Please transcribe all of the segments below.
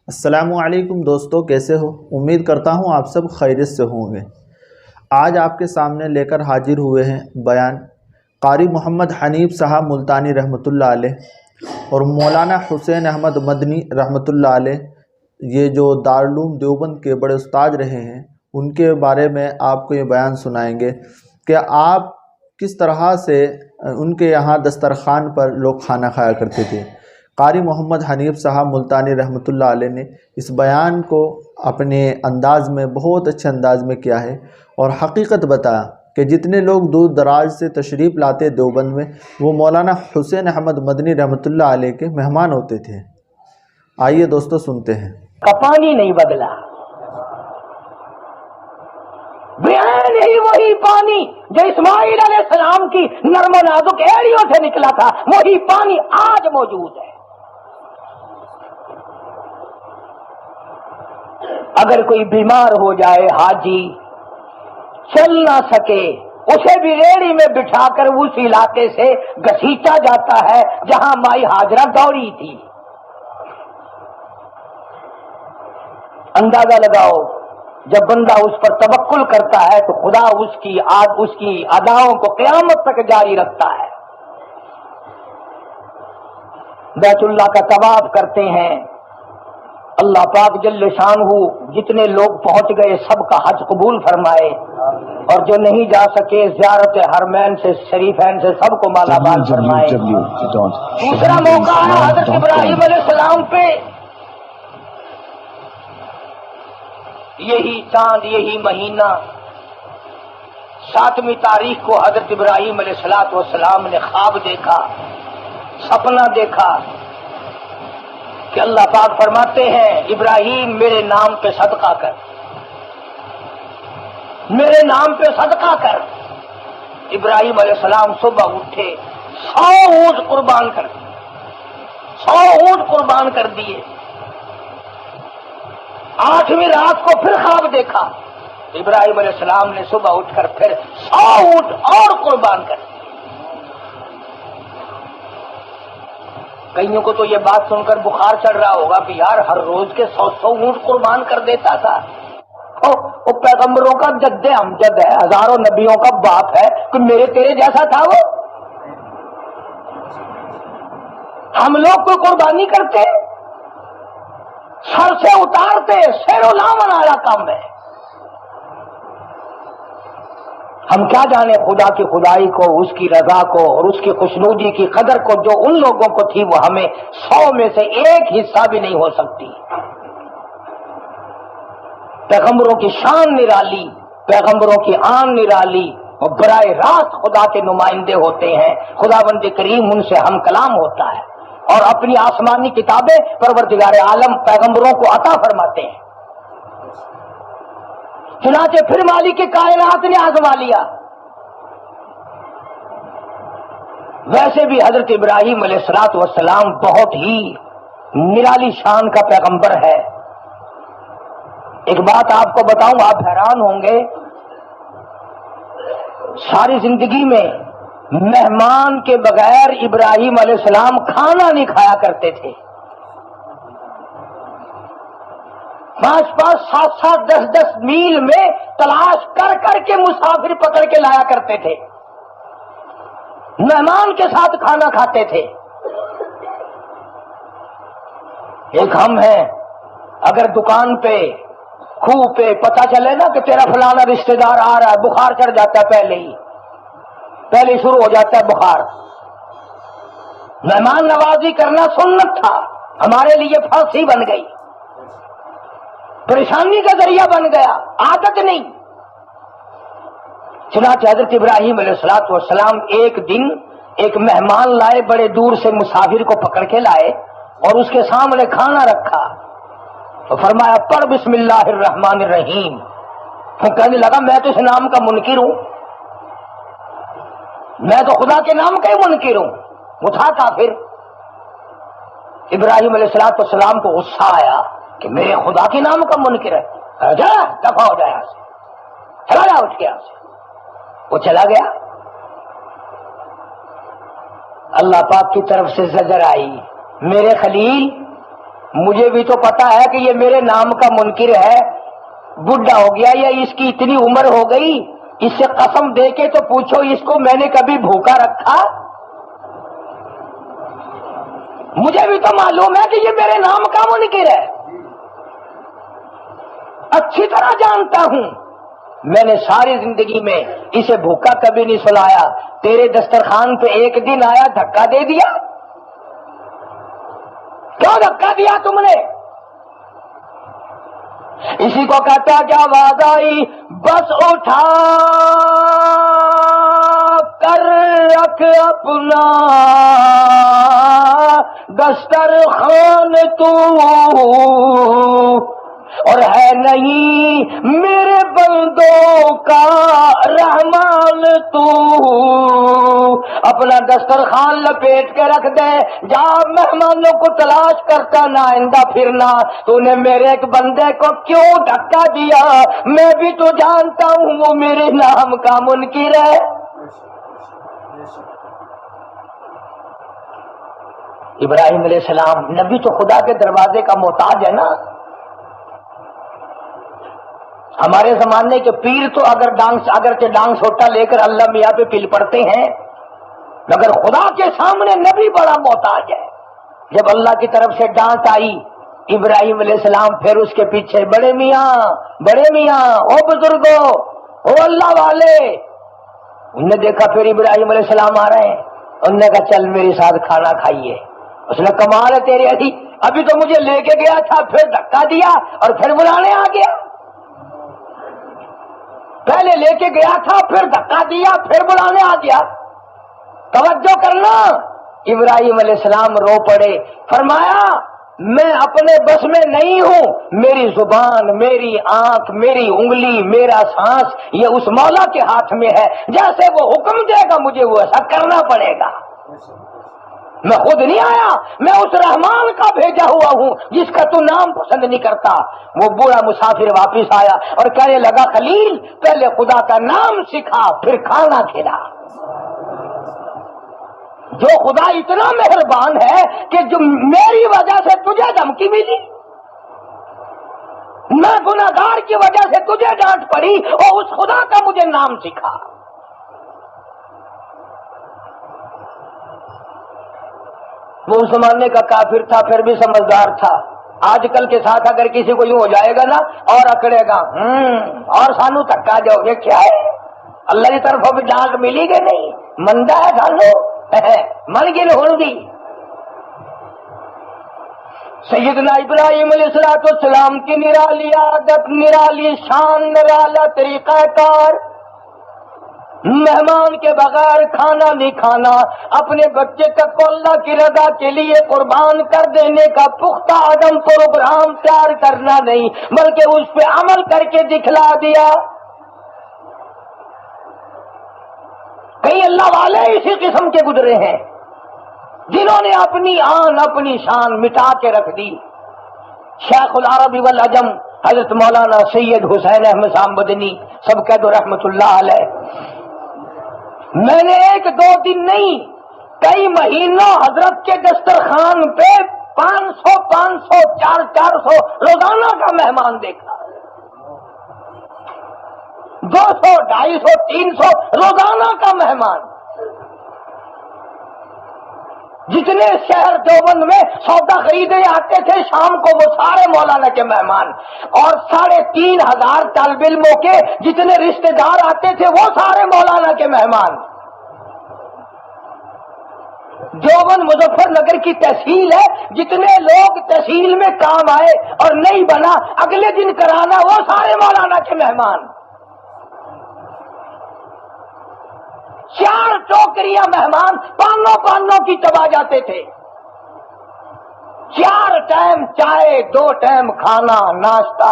السلام علیکم دوستو، کیسے ہو؟ امید کرتا ہوں آپ سب خیریت سے ہوں گے۔ آج آپ کے سامنے لے کر حاضر ہوئے ہیں بیان قاری محمد حنیف صاحب ملتانی رحمۃ اللہ علیہ اور مولانا حسین احمد مدنی رحمۃ اللہ علیہ، یہ جو دارالعلوم دیوبند کے بڑے استاد رہے ہیں، ان کے بارے میں آپ کو یہ بیان سنائیں گے کہ آپ کس طرح سے ان کے یہاں دسترخوان پر لوگ کھانا کھایا کرتے تھے۔ قاری محمد حنیف صاحب ملتانی رحمۃ اللہ علیہ نے اس بیان کو اپنے انداز میں بہت اچھے انداز میں کیا ہے اور حقیقت بتایا کہ جتنے لوگ دور دراز سے تشریف لاتے دیوبند میں، وہ مولانا حسین احمد مدنی رحمۃ اللہ علیہ کے مہمان ہوتے تھے۔ آئیے دوستو سنتے ہیں۔ کا پانی نہیں بدلا، بیان ہی وہی پانی جو اسماعیل علیہ السلام کی نرم و نازک ایڑیوں سے نکلا تھا، وہی پانی آج موجود ہے۔ اگر کوئی بیمار ہو جائے، حاجی چل نہ سکے، اسے بھی ریڑی میں بٹھا کر اس علاقے سے گھسیٹا جاتا ہے جہاں مائی ہاجرہ دوڑی تھی۔ اندازہ لگاؤ، جب بندہ اس پر توکل کرتا ہے تو خدا اس کی اداؤں کو قیامت تک جاری رکھتا ہے۔ بیت اللہ کا طواف کرتے ہیں، اللہ پاک جل شانہ جتنے لوگ پہنچ گئے سب کا حج قبول فرمائے، اور جو نہیں جا سکے زیارت حرمین سے شریفین سے سب کو مالا مال فرمائے۔ دوسرا موقع ہے حضرت ابراہیم علیہ السلام پہ، یہی چاند یہی مہینہ 7ویں تاریخ کو حضرت ابراہیم علیہ السلام نے خواب دیکھا، سپنا دیکھا کہ اللہ پاک فرماتے ہیں ابراہیم میرے نام پہ صدقہ کر، میرے نام پہ صدقہ کر۔ ابراہیم علیہ السلام صبح اٹھے، 100 اونٹ قربان کر دیے، 100 اونٹ قربان کر دیے۔ 8ویں رات کو پھر خواب دیکھا، ابراہیم علیہ السلام نے صبح اٹھ کر پھر 100 اونٹ اور قربان کر دیے۔ کئیوں کو تو یہ بات سن کر بخار چڑھ رہا ہوگا کہ یار ہر روز کے 100 اونٹ قربان کر دیتا تھا۔ وہ پیغمبروں کا جد امجد ہے، ہزاروں نبیوں کا باپ ہے، کہ میرے تیرے جیسا تھا وہ؟ ہم لوگ کوئی قربانی کرتے، سر سے اتارتے، سیر و لامن والا کام ہے۔ ہم کیا جانے خدا کی خدائی کو، اس کی رضا کو اور اس کی خوشنودی کی قدر کو جو ان لوگوں کو تھی، وہ ہمیں 100 میں سے ایک حصہ بھی نہیں ہو سکتی۔ پیغمبروں کی شان نرالی، پیغمبروں کی آن نرالی، اور براہ راست خدا کے نمائندے ہوتے ہیں۔ خداوند کریم ان سے ہم کلام ہوتا ہے اور اپنی آسمانی کتابیں پروردگار عالم پیغمبروں کو عطا فرماتے ہیں۔ چنانچہ پھر مالک کائنات نے آزما لیا۔ ویسے بھی حضرت ابراہیم علیہ السلام بہت ہی نرالی شان کا پیغمبر ہے۔ ایک بات آپ کو بتاؤں، آپ حیران ہوں گے، ساری زندگی میں مہمان کے بغیر ابراہیم علیہ السلام کھانا نہیں کھایا کرتے تھے۔ 5-5 7-7 10-10 میل میں تلاش کر کر کے مسافر پکڑ کے لایا کرتے تھے، مہمان کے ساتھ کھانا کھاتے تھے۔ ایک ہم ہیں، اگر دکان پہ خوہ پہ پتہ چلے نا کہ تیرا فلانا رشتہ دار آ رہا ہے، بخار چڑھ جاتا ہے، پہلے شروع ہو جاتا ہے بخار۔ مہمان نوازی کرنا سنت تھا، ہمارے لیے پھانسی بن گئی، پریشانی کا ذریعہ بن گیا، عادت نہیں۔ چنانچہ حضرت ابراہیم علیہ السلام ایک دن ایک مہمان لائے، بڑے دور سے مسافر کو پکڑ کے لائے اور اس کے سامنے کھانا رکھا تو فرمایا پڑھ بسم اللہ الرحمن الرحیم۔ وہ کہنے لگا میں تو اس نام کا منکر ہوں، میں تو خدا کے نام کا ہی منکر ہوں۔ وہ تھا کافر۔ ابراہیم علیہ السلام کو غصہ آیا کہ میرے خدا کے نام کا منکر ہے، جا دفع ہو جائے یہاں سے، چلا جا اٹھ کے یہاں سے۔ وہ چلا گیا۔ اللہ پاک کی طرف سے زجر آئی، میرے خلیل مجھے بھی تو پتا ہے کہ یہ میرے نام کا منکر ہے، بڈھا ہو گیا یا اس کی اتنی عمر ہو گئی، اس سے قسم دے کے تو پوچھو اس کو میں نے کبھی بھوکا رکھا؟ مجھے بھی تو معلوم ہے کہ یہ میرے نام کا منکر ہے، اچھی طرح جانتا ہوں، میں نے ساری زندگی میں اسے بھوکا کبھی نہیں سنایا۔ تیرے دسترخوان پہ ایک دن آیا دھکا دے دیا، کیوں دھکا دیا تم نے؟ اسی کو کہتا کیا آواز آئی، بس اٹھا کر رکھ اپنا دسترخوان تو، اور ہے نہیں میرے بندوں کا رحمان تو، اپنا دسترخوان لپیٹ کے رکھ دے، جا مہمانوں کو تلاش کرتا نہ آئندہ پھرنا، تو نے میرے ایک بندے کو کیوں دھکا دیا؟ میں بھی تو جانتا ہوں وہ میرے نام کا منکر ہے۔ ابراہیم علیہ السلام نبی تو خدا کے دروازے کا محتاج ہے نا۔ ہمارے زمانے کے پیر تو اگرچہ ڈانگ سوٹا لے کر اللہ میاں پہ پل پڑتے ہیں، مگر خدا کے سامنے نبی بڑا محتاج ہے۔ جب اللہ کی طرف سے ڈانٹ آئی، ابراہیم علیہ السلام پھر اس کے پیچھے، بڑے میاں او بزرگو او اللہ والے۔ انہوں نے دیکھا پھر ابراہیم علیہ السلام آ رہے ہیں، انہوں نے کہا چل میرے ساتھ کھانا کھائیے۔ اس نے کمال ہے تیرے علی، ابھی تو مجھے لے کے گیا تھا، پھر دھکا دیا اور پھر بلانے آ گیا۔ پہلے لے کے گیا تھا، پھر دھکا دیا، پھر بلانے آ گیا۔ توجہ کرنا، ابراہیم علیہ السلام رو پڑے، فرمایا میں اپنے بس میں نہیں ہوں، میری زبان، میری آنکھ، میری انگلی، میرا سانس یہ اس مولا کے ہاتھ میں ہے، جیسے وہ حکم دے گا مجھے وہ ایسا کرنا پڑے گا۔ میں خود نہیں آیا، میں اس رحمان کا بھیجا ہوا ہوں جس کا تو نام پسند نہیں کرتا۔ وہ بوڑھا مسافر واپس آیا اور کہنے لگا خلیل پہلے خدا کا نام سکھا پھر کھانا کھلا۔ جو خدا اتنا مہربان ہے کہ جو میری وجہ سے تجھے دھمکی ملی، میں گناہگار کی وجہ سے تجھے ڈانٹ پڑی، اور اس خدا کا مجھے نام سکھا۔ وہ اس زمانے کا کافر تھا، پھر بھی سمجھدار تھا۔ آج کل کے ساتھ اگر کسی کو یوں ہو جائے گا نا اور اکڑے گا اور سانو تھکا جاؤ گے، کیا ہے اللہ کی طرف بھی ڈانٹ ملی گی نہیں، مندہ ہے سانو من گن ہونگی۔ سیدنا ابراہیم علیہ السلام کی نرالی عادت، نرالی شان، نرالا طریقہ کار، مہمان کے بغیر کھانا نہیں کھانا، اپنے بچے تک کو اللہ کی رضا کے لیے قربان کر دینے کا پختہ عدم پروگرام تیار کرنا نہیں، بلکہ اس پہ عمل کر کے دکھلا دیا۔ کئی اللہ والے اسی قسم کے گزرے ہیں جنہوں نے اپنی آن اپنی شان مٹا کے رکھ دی۔ شیخ العرب والعجم حضرت مولانا سید حسین احمد صاحب مدنی سب کہہ دو رحمت اللہ علیہ، میں نے ایک دو دن نہیں کئی مہینوں حضرت کے دسترخوان پہ 500 400 روزانہ کا مہمان دیکھا، 200 250 300 روزانہ کا مہمان۔ جتنے شہر دیوبند میں سودا خریدے آتے تھے شام کو وہ سارے مولانا کے مہمان، اور 3500 طالب علموں کے جتنے رشتہ دار آتے تھے وہ سارے مولانا کے مہمان۔ دیوبند مظفر نگر کی تحصیل ہے، جتنے لوگ تحصیل میں کام آئے اور نہیں بنا اگلے دن کرانا وہ سارے مولانا کے مہمان۔ 4 ٹوکریاں مہمان پانوں کی چبا جاتے تھے، 4 ٹائم چائے، 2 ٹائم کھانا ناشتہ۔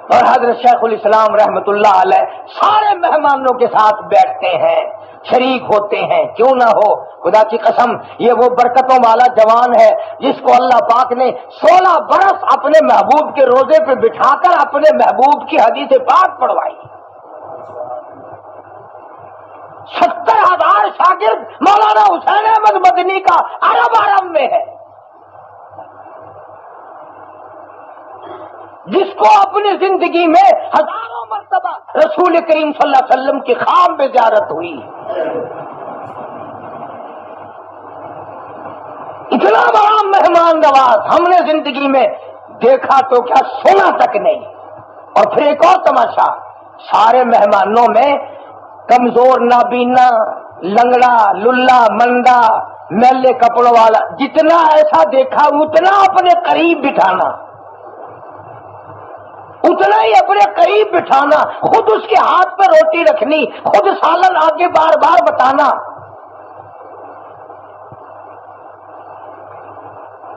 اور حضرت شیخ الاسلام رحمت اللہ علیہ سارے مہمانوں کے ساتھ بیٹھتے ہیں، شریک ہوتے ہیں، کیوں نہ ہو۔ خدا کی قسم یہ وہ برکتوں والا جوان ہے جس کو اللہ پاک نے 16 برس اپنے محبوب کے روزے پہ بٹھا کر اپنے محبوب کی حدیث پاک پڑھوائی۔ 70,000 شاگرد مولانا حسین احمد مدنی کا عرب میں ہے۔ جس کو اپنی زندگی میں ہزاروں مرتبہ رسول کریم صلی اللہ علیہ وسلم کی خواب میں زیارت ہوئی، اتنا بڑا مہمان نواز ہم نے زندگی میں دیکھا تو کیا سنا تک نہیں۔ اور پھر ایک اور تماشا، سارے مہمانوں میں کمزور نابینا، لنگڑا، للا، منڈا، میلے کپڑوں والا، جتنا ایسا دیکھا اتنا اپنے قریب بٹھانا، اتنا ہی اپنے قریب بٹھانا، خود اس کے ہاتھ پہ روٹی رکھنی، خود سالن آگے بار بار بتانا۔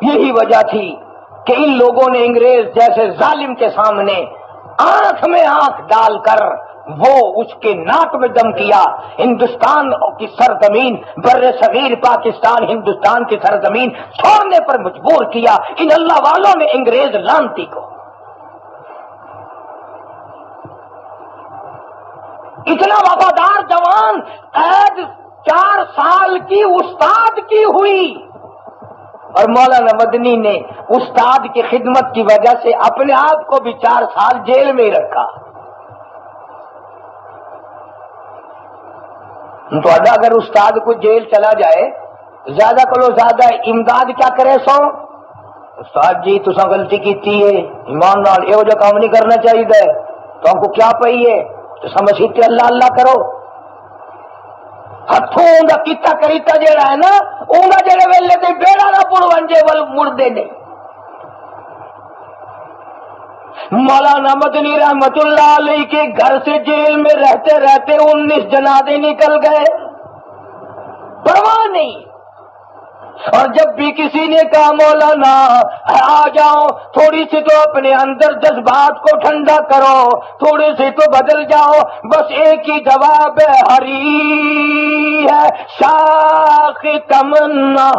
یہی وجہ تھی کہ ان لوگوں نے انگریز جیسے ظالم کے سامنے آنکھ میں آنکھ ڈال کر وہ اس کے ناک میں دم کیا۔ ہندوستان کی سرزمین، بر صغیر پاکستان ہندوستان کی سرزمین چھوڑنے پر مجبور کیا ان اللہ والوں نے انگریز لانتی کو۔ اتنا وفادار جوان قید 4 سال کی استاد کی ہوئی، اور مولانا مدنی نے استاد کی خدمت کی وجہ سے اپنے آپ کو بھی 4 سال جیل میں ہی رکھا۔ تو اگر استاد کو جیل چلا جائے، زیادہ کلو زیادہ امداد کیا کرے سو، استاد جی تسا غلطی کیتی ہے، ایمان نال یہ جو کام نہیں کرنا چاہیے، تو ہم کو کیا پئی ہے، تو سمجھتے اللہ اللہ کرو۔ ہاتھوں اوندا کیتا کریتا جڑا ہے نا، اوندا جڑے ویلے تے بیڑا نہ پڑ ونجے ول مردے نہیں۔ مولانا مدنی رحمت اللہ علیہ کے گھر سے جیل میں رہتے رہتے 19 جنازے نکل گئے، پرواہ نہیں۔ اور جب بھی کسی نے کہا مولانا آ جاؤ، تھوڑی سی تو اپنے اندر جذبات کو ٹھنڈا کرو، تھوڑی سی تو بدل جاؤ، بس ایک ہی جواب ہے، ہری ہے شاخ تمنا،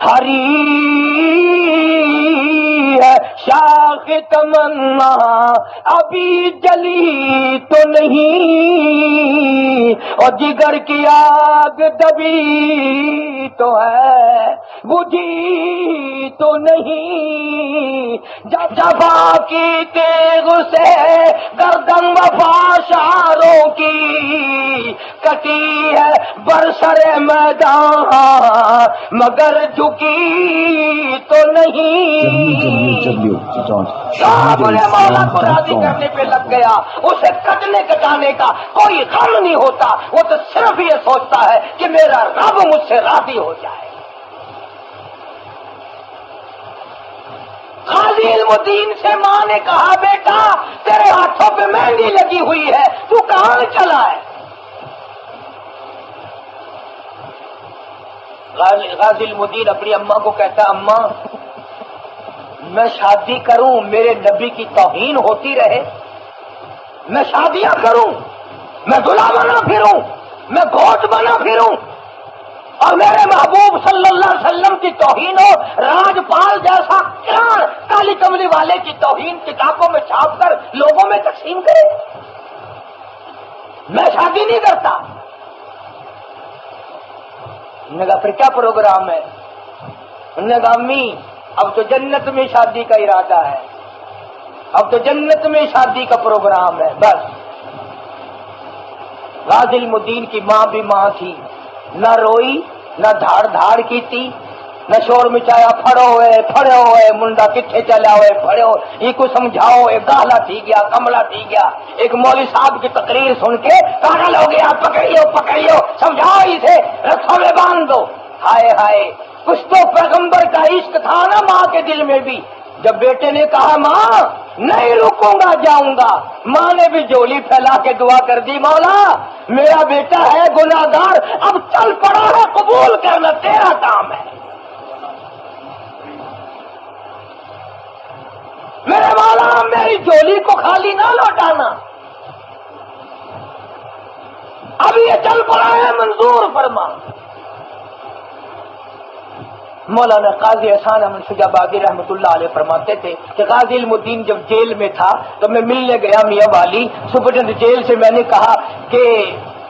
ہری ہے شاخ تمنا، ابھی جلی تو نہیں، اور جگر کی آگ دبی تو ہے، بجھی تو نہیں، جب جفا کی تیغ سے گردن وفا شاروں کی کٹی ہے برسر میدان، مگر جھکی تو نہیں۔ مولا کو راضی کرنے پہ لگ گیا، اسے کٹنے کٹانے کا کوئی غم نہیں ہوتا، وہ تو صرف یہ سوچتا ہے کہ میرا رب مجھ سے راضی ہو جائے۔ غازی علم الدین سے ماں نے کہا بیٹا تیرے ہاتھوں پہ مہندی لگی ہوئی ہے، تو کہاں چلا ہے؟ غازی علم الدین اپنی اماں کو کہتا اماں میں شادی کروں میرے نبی کی توہین ہوتی رہے، میں شادیاں کروں، میں دلہا بنا پھروں، میں گوشت بنا پھروں، اور میرے محبوب صلی اللہ علیہ وسلم کی توہین ہو، راجپال جیسا کان کالی کملی والے کی توہین کتابوں میں چھاپ کر لوگوں میں تقسیم کرے، میں شادی نہیں کرتا۔ انہوں نے کہا پھر کیا پروگرام ہے؟ انہوں نے کہا امی اب تو جنت میں شادی کا ارادہ ہے، اب تو جنت میں شادی کا پروگرام ہے بس۔ غازی علم الدین کی ماں بھی ماں تھی، نہ روئی نہ دھاڑ دھاڑ کی تھی، نہ شور مچایا پھڑے ہوئے منڈا کتنے چلا ہوئے پھڑے ہو، یہ کو سمجھاؤ، ایک گالا تھی گیا کملا تھی گیا، ایک مولوی صاحب کی تقریر سن کے پاگل ہو گیا، پکڑیو سمجھاؤ اسے رسوں میں باندھ دو۔ ہائے ہائے کچھ تو پیغمبر کا عشق تھا نا ماں کے دل میں بھی۔ جب بیٹے نے کہا ماں نہیں رکوں گا جاؤں گا، ماں نے بھی جولی پھیلا کے دعا کر دی مولا میرا بیٹا ہے گناہگار، اب چل پڑا ہے قبول کرنا تیرا کام ہے، میرے مولا میری جولی کو خالی نہ لوٹانا، اب یہ چل پڑا ہے منظور فرما۔ مولانا قاضی احسان احمد شجابادی رحمۃ اللہ علیہ فرماتے تھے کہ غازی علم الدین جب جیل میں تھا تو میں ملنے گیا میاں والی سپرڈنٹ جیل سے، میں نے کہا کہ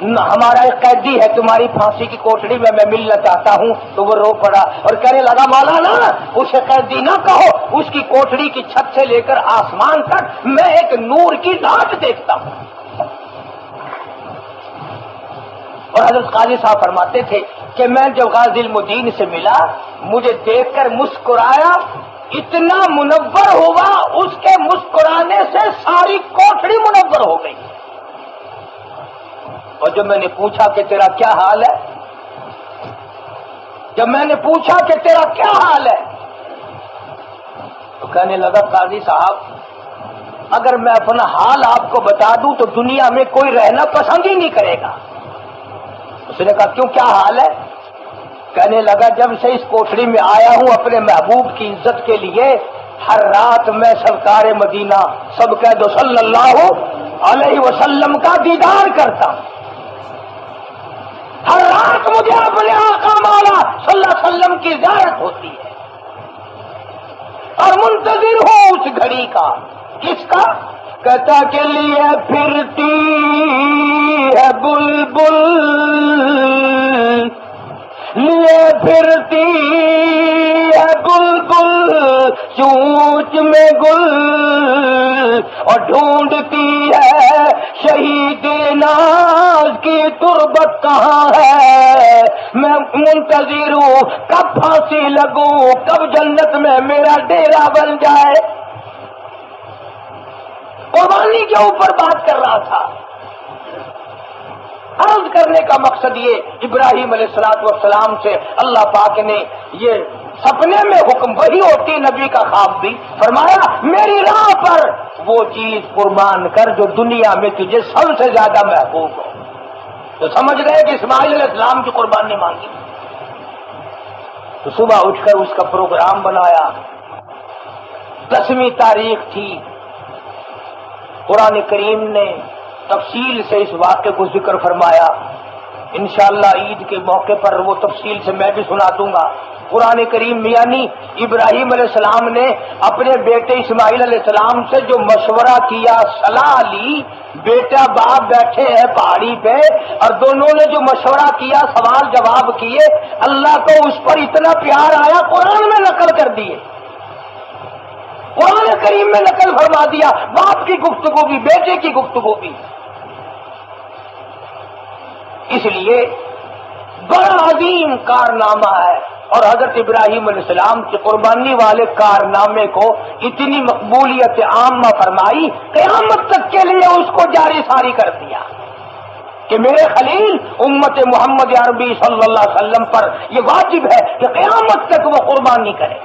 ہمارا ایک قیدی ہے تمہاری پھانسی کی کوٹڑی میں ملنا چاہتا ہوں. تو وہ رو پڑا اور کہنے لگا مولانا اسے قیدی نہ کہو, اس کی کوٹڑی کی چھت سے لے کر آسمان تک میں ایک نور کی ذات دیکھتا ہوں. اور حضرت قاضی صاحب فرماتے تھے کہ میں جب غازی المدین سے ملا مجھے دیکھ کر مسکرایا, اتنا منور ہوا اس کے مسکرانے سے ساری کوٹڑی منور ہو گئی. اور جب میں نے پوچھا کہ تیرا کیا حال ہے, جب میں نے پوچھا کہ تیرا کیا حال ہے, تو کہنے لگا قاضی صاحب اگر میں اپنا حال آپ کو بتا دوں تو دنیا میں کوئی رہنا پسند ہی نہیں کرے گا. اس نے کہا کیوں, کیا حال ہے؟ کہنے لگا جب سے اس کوٹڑی میں آیا ہوں اپنے محبوب کی عزت کے لیے ہر رات میں سرکار مدینہ سب کہہ دو صلی اللہ علیہ وسلم کا دیدار کرتا ہوں. ہر رات مجھے اپنے آقا مولا صلی اللہ علیہ وسلم کی زیارت ہوتی ہے اور منتظر ہوں اس گھڑی کا. کس کا؟ کہتا کے لیے پھرتی ہے بلبل, لیے پھرتی ہے بلبل چونچ میں گل, اور ڈھونڈتی ہے شہید ناز کی تربت کہاں ہے. میں منتظر ہوں کب پھانسی لگوں, کب جنت میں میرا ڈیرا بن جائے. قربانی کے اوپر بات کر رہا تھا. عرض کرنے کا مقصد یہ ابراہیم علیہ السلام سے اللہ پاک نے یہ سپنے میں حکم, وہی ہوتی نبی کا خواب بھی, فرمایا میری راہ پر وہ چیز قربان کر جو دنیا میں تجھے سب سے زیادہ محبوب ہو. تو سمجھ گئے کہ اسماعیل علیہ السلام کی قربانی مانگی. تو صبح اٹھ کر اس کا پروگرام بنایا. 10ویں تاریخ تھی. قرآن کریم نے تفصیل سے اس واقعے کو ذکر فرمایا. انشاءاللہ عید کے موقع پر وہ تفصیل سے میں بھی سنا دوں گا. قرآن کریم یعنی ابراہیم علیہ السلام نے اپنے بیٹے اسماعیل علیہ السلام سے جو مشورہ کیا, صلاح لی, بیٹا باپ بیٹھے ہیں پہاڑی پہ اور دونوں نے جو مشورہ کیا, سوال جواب کیے, اللہ کو اس پر اتنا پیار آیا قرآن میں نقل کر دیے. قرآن کریم میں نقل فرما دیا باپ کی گفتگو بھی, بیٹے کی گفتگو بھی. اس لیے بڑا عظیم کارنامہ ہے. اور حضرت ابراہیم علیہ السلام کی قربانی والے کارنامے کو اتنی مقبولیت عامہ فرمائی, قیامت تک کے لیے اس کو جاری ساری کر دیا کہ میرے خلیل امت محمد عربی صلی اللہ علیہ وسلم پر یہ واجب ہے کہ قیامت تک وہ قربانی کرے.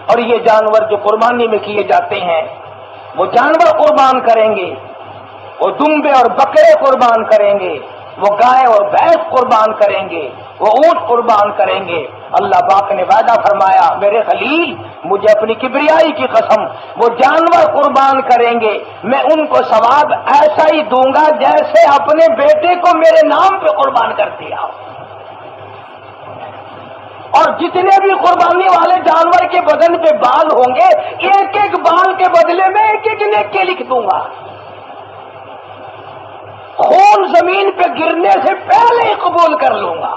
اور یہ جانور جو قربانی میں کیے جاتے ہیں وہ جانور قربان کریں گے, وہ دمبے اور بکرے قربان کریں گے, وہ گائے اور بھینس قربان کریں گے, وہ اونٹ قربان کریں گے. اللہ پاک نے وعدہ فرمایا میرے خلیل مجھے اپنی کبریائی کی قسم وہ جانور قربان کریں گے میں ان کو ثواب ایسا ہی دوں گا جیسے اپنے بیٹے کو میرے نام پہ قربان کر دیا. اور جتنے بھی قربانی والے جانور کے بدن پہ بال ہوں گے ایک ایک بال کے بدلے میں ایک ایک نیکی لکھ دوں گا. خون زمین پہ گرنے سے پہلے ہی قبول کر لوں گا.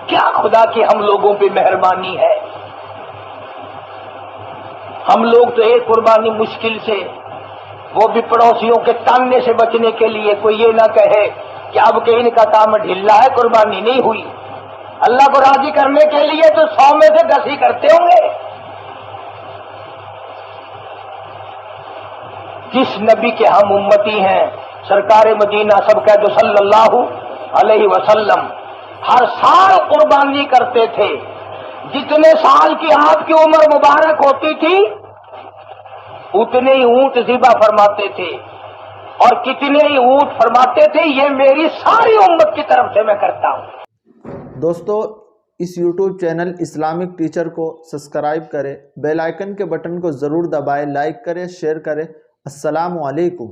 کیا خدا کی ہم لوگوں پہ مہربانی ہے. ہم لوگ تو ایک قربانی مشکل سے, وہ بھی پڑوسیوں کے تاننے سے بچنے کے لیے, کوئی یہ نہ کہے کہ اب کہ ان کا کام ڈھیلا ہے قربانی نہیں ہوئی. اللہ کو راضی کرنے کے لیے تو 100 میں سے 10 ہی کرتے ہوں گے. جس نبی کے ہم امتی ہیں سرکار مدینہ سب کہہ دو صلی اللہ علیہ وسلم, ہر سال قربانی کرتے تھے. جتنے سال کی آپ کی عمر مبارک ہوتی تھی اتنے ہی اونٹ ذبح فرماتے تھے, اور کتنے ہی اونٹ فرماتے تھے یہ میری ساری امت کی طرف سے میں کرتا ہوں. دوستو اس یوٹیوب چینل اسلامک ٹیچر کو سبسکرائب کریں, بیل آئیکن کے بٹن کو ضرور دبائیں, لائک کریں, شیئر کریں. السلام علیکم.